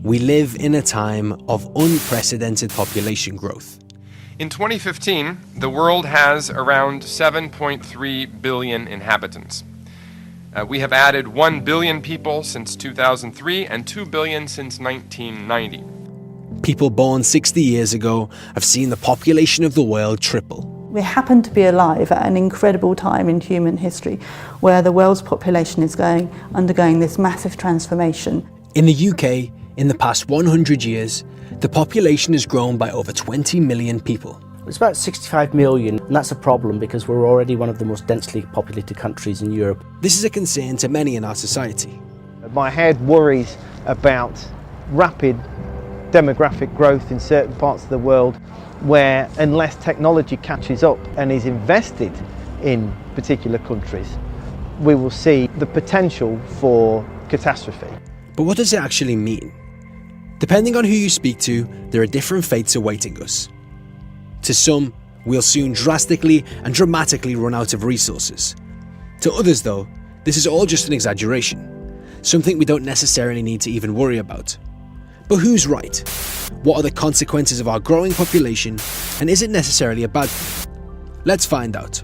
we live in a time of unprecedented population growth. In 2015, the world has around 7.3 billion inhabitants. We have added 1 billion people since 2003 and 2 billion since 1990. People born 60 years ago have seen the population of the world triple. We happen to be alive at an incredible time in human history where the world's population is undergoing this massive transformation. In the UK, in the past 100 years, the population has grown by over 20 million people. It's about 65 million, and that's a problem because we're already one of the most densely populated countries in Europe. This is a concern to many in our society. My head worries about rapid demographic growth in certain parts of the world where, unless technology catches up and is invested in particular countries, we will see the potential for catastrophe. But what does it actually mean? Depending on who you speak to, there are different fates awaiting us. To some, we'll soon drastically and dramatically run out of resources. To others though, this is all just an exaggeration, something we don't necessarily need to even worry about. But who's right? What are the consequences of our growing population, and is it necessarily a bad thing? Let's find out.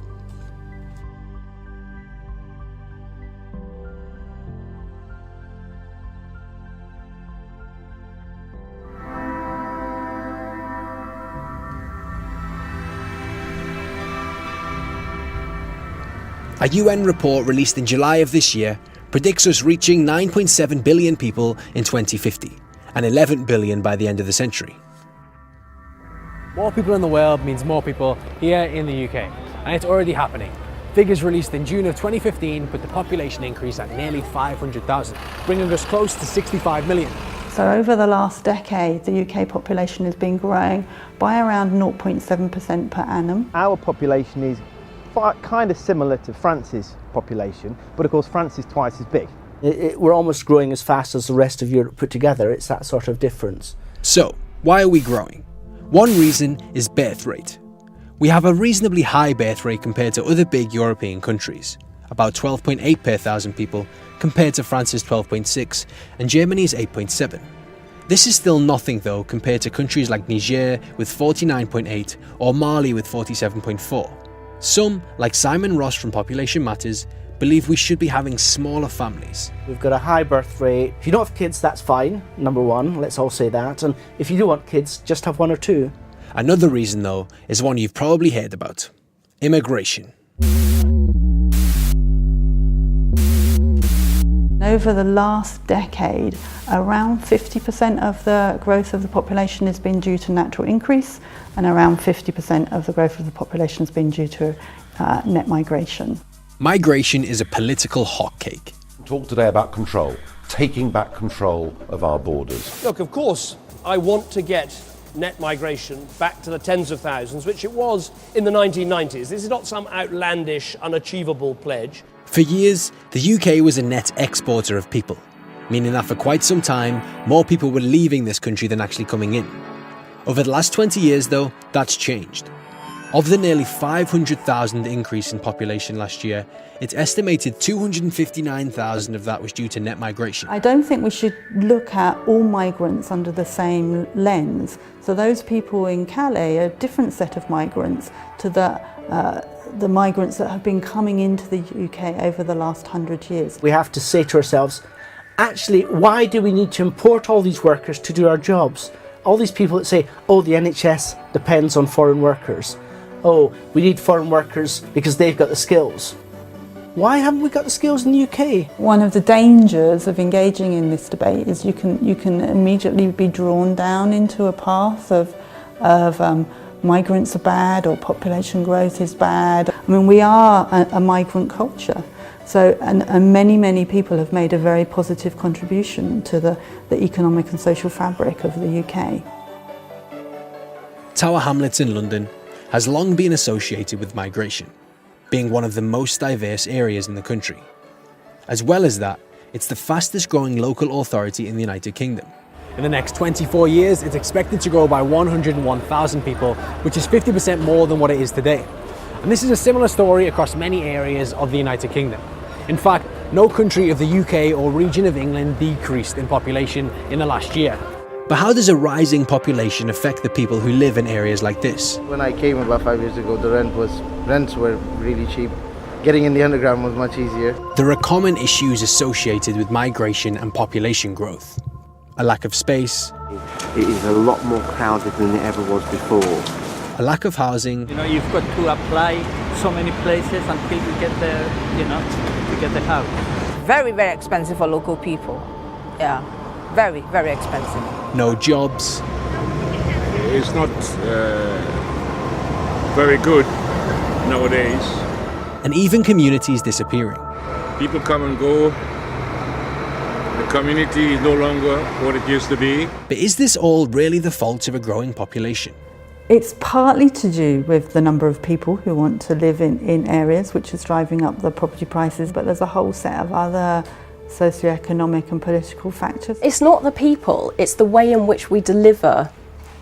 A UN report released in July of this year predicts us reaching 9.7 billion people in 2050 and 11 billion by the end of the century. More people in the world means more people here in the UK, and it's already happening. Figures released in June of 2015 put the population increase at nearly 500,000, bringing us close to 65 million. So over the last decade, the UK population has been growing by around 0.7% per annum. Our population is kind of similar to France's population, but of course France is twice as big. We're almost growing as fast as the rest of Europe put together. It's that sort of difference. So, why are we growing? One reason is birth rate. We have a reasonably high birth rate compared to other big European countries, about 12.8 per thousand people compared to France's 12.6 and Germany's 8.7. This is still nothing though compared to countries like Niger with 49.8 or Mali with 47.4. Some, like Simon Ross from Population Matters, believe we should be having smaller families. We've got a high birth rate. If you don't have kids, that's fine, number one, let's all say that. And if you do want kids, just have one or two. Another reason though is one you've probably heard about: immigration. Over the last decade, around 50% of the growth of the population has been due to natural increase, and around 50% of the growth of the population has been due to net migration. Migration is a political hotcake. Talk today about control, taking back control of our borders. Look, of course, I want to get net migration back to the tens of thousands, which it was in the 1990s. This is not some outlandish, unachievable pledge. For years, the UK was a net exporter of people, meaning that for quite some time, more people were leaving this country than actually coming in. Over the last 20 years, though, that's changed. Of the nearly 500,000 increase in population last year, it's estimated 259,000 of that was due to net migration. I don't think we should look at all migrants under the same lens. So those people in Calais are a different set of migrants to the migrants that have been coming into the UK over the last 100 years. We have to say to ourselves, actually, why do we need to import all these workers to do our jobs? All these people that say, oh, the NHS depends on foreign workers. Oh, we need foreign workers because they've got the skills. Why haven't we got the skills in the UK? One of the dangers of engaging in this debate is you can immediately be drawn down into a path of migrants are bad or population growth is bad. I mean, we are a migrant culture. So, and many people have made a very positive contribution to the economic and social fabric of the UK. Tower Hamlets in London has long been associated with migration, being one of the most diverse areas in the country. As well as that, it's the fastest growing local authority in the United Kingdom. In the next 24 years, it's expected to grow by 101,000 people, which is 50% more than what it is today. And this is a similar story across many areas of the United Kingdom. In fact, No country of the UK or region of England decreased in population in the last year. But how does a rising population affect the people who live in areas like this? When I came about 5 years ago, the rents were really cheap. Getting in the underground was much easier. There are common issues associated with migration and population growth. A lack of space. It is a lot more crowded than it ever was before. A lack of housing. You've got to apply so many places until you get to get the house. Very, very expensive for local people. Yeah, very, very expensive. No jobs. It's not very good nowadays. And even communities disappearing. People come and go. The community is no longer what it used to be. But is this all really the fault of a growing population? It's partly to do with the number of people who want to live in areas, which is driving up the property prices, but there's a whole set of other socioeconomic and political factors. It's not the people, it's the way in which we deliver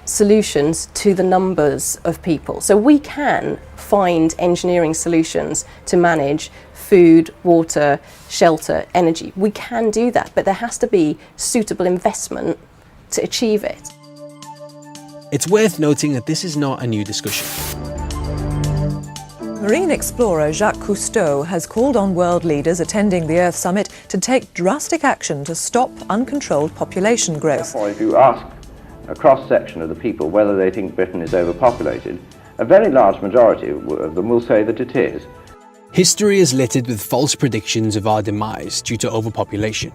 solutions to the numbers of people. So we can find engineering solutions to manage food, water, shelter, energy. We can do that, but there has to be suitable investment to achieve it. It's worth noting that this is not a new discussion. Marine explorer Jacques Cousteau has called on world leaders attending the Earth Summit to take drastic action to stop uncontrolled population growth. Therefore, if you ask a cross-section of the people whether they think Britain is overpopulated, a very large majority of them will say that it is. History is littered with false predictions of our demise due to overpopulation.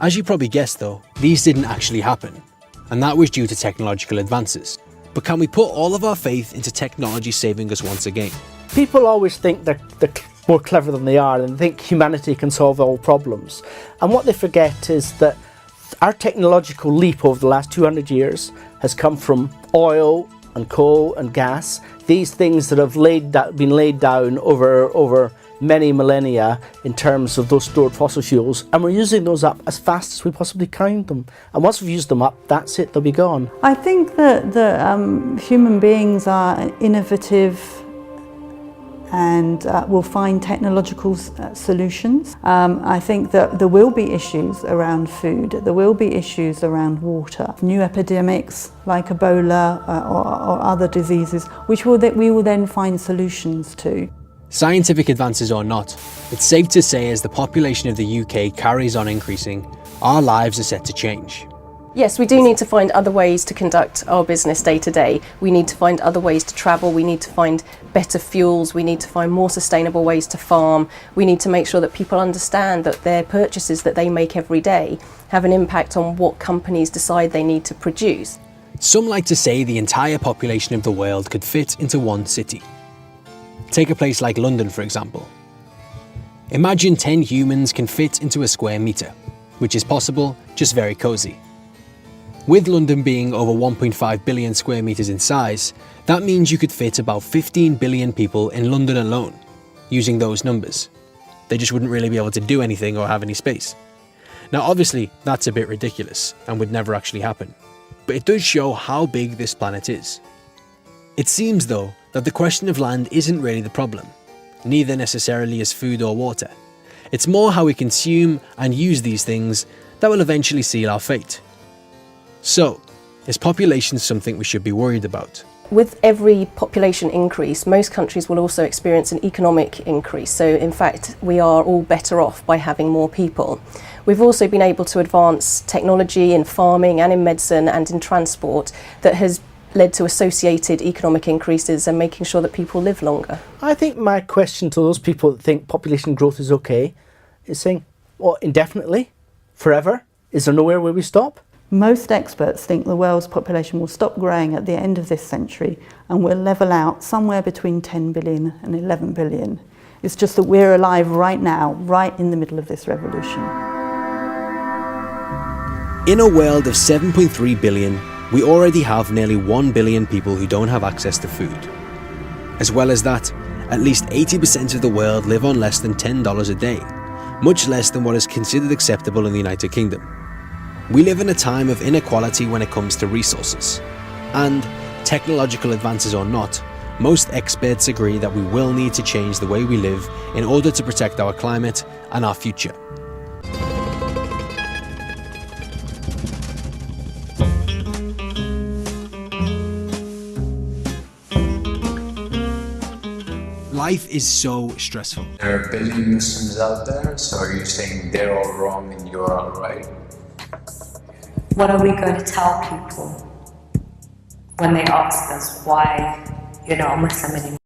As you probably guessed though, these didn't actually happen. And that was due to technological advances. But can we put all of our faith into technology saving us once again? People always think they're more clever than they are and think humanity can solve all problems. And what they forget is that our technological leap over the last 200 years has come from oil and coal and gas, these things that have been laid down over many millennia in terms of those stored fossil fuels, and we're using those up as fast as we possibly can them. And once we've used them up, that's it, they'll be gone. I think that human beings are innovative and will find technological solutions. I think that there will be issues around food, there will be issues around water, new epidemics like Ebola or other diseases, which we will then find solutions to. Scientific advances or not, it's safe to say as the population of the UK carries on increasing, our lives are set to change. Yes, we do need to find other ways to conduct our business day to day. We need to find other ways to travel, we need to find better fuels, we need to find more sustainable ways to farm. We need to make sure that people understand that their purchases that they make every day have an impact on what companies decide they need to produce. Some like to say the entire population of the world could fit into one city. Take a place like London, for example. Imagine 10 humans can fit into a square metre, which is possible, just very cosy. With London being over 1.5 billion square metres in size, that means you could fit about 15 billion people in London alone, using those numbers. They just wouldn't really be able to do anything or have any space. Now obviously, that's a bit ridiculous and would never actually happen, but it does show how big this planet is. It seems though that the question of land isn't really the problem, neither necessarily is food or water. It's more how we consume and use these things that will eventually seal our fate. So, is population something we should be worried about? With every population increase, most countries will also experience an economic increase. So in fact, we are all better off by having more people. We've also been able to advance technology in farming and in medicine and in transport that has led to associated economic increases and making sure that people live longer. I think my question to those people that think population growth is okay is saying, well, indefinitely? Forever? Is there nowhere where we stop? Most experts think the world's population will stop growing at the end of this century and will level out somewhere between 10 billion and 11 billion. It's just that we're alive right now, right in the middle of this revolution. In a world of 7.3 billion, we already have nearly 1 billion people who don't have access to food. As well as that, at least 80% of the world live on less than $10 a day, much less than what is considered acceptable in the United Kingdom. We live in a time of inequality when it comes to resources. And, technological advances or not, most experts agree that we will need to change the way we live in order to protect our climate and our future. Life is so stressful. There are a billion Muslims out there, so are you saying they're all wrong and you're all right? What are we going to tell people when they ask us why you're not a Muslim anymore?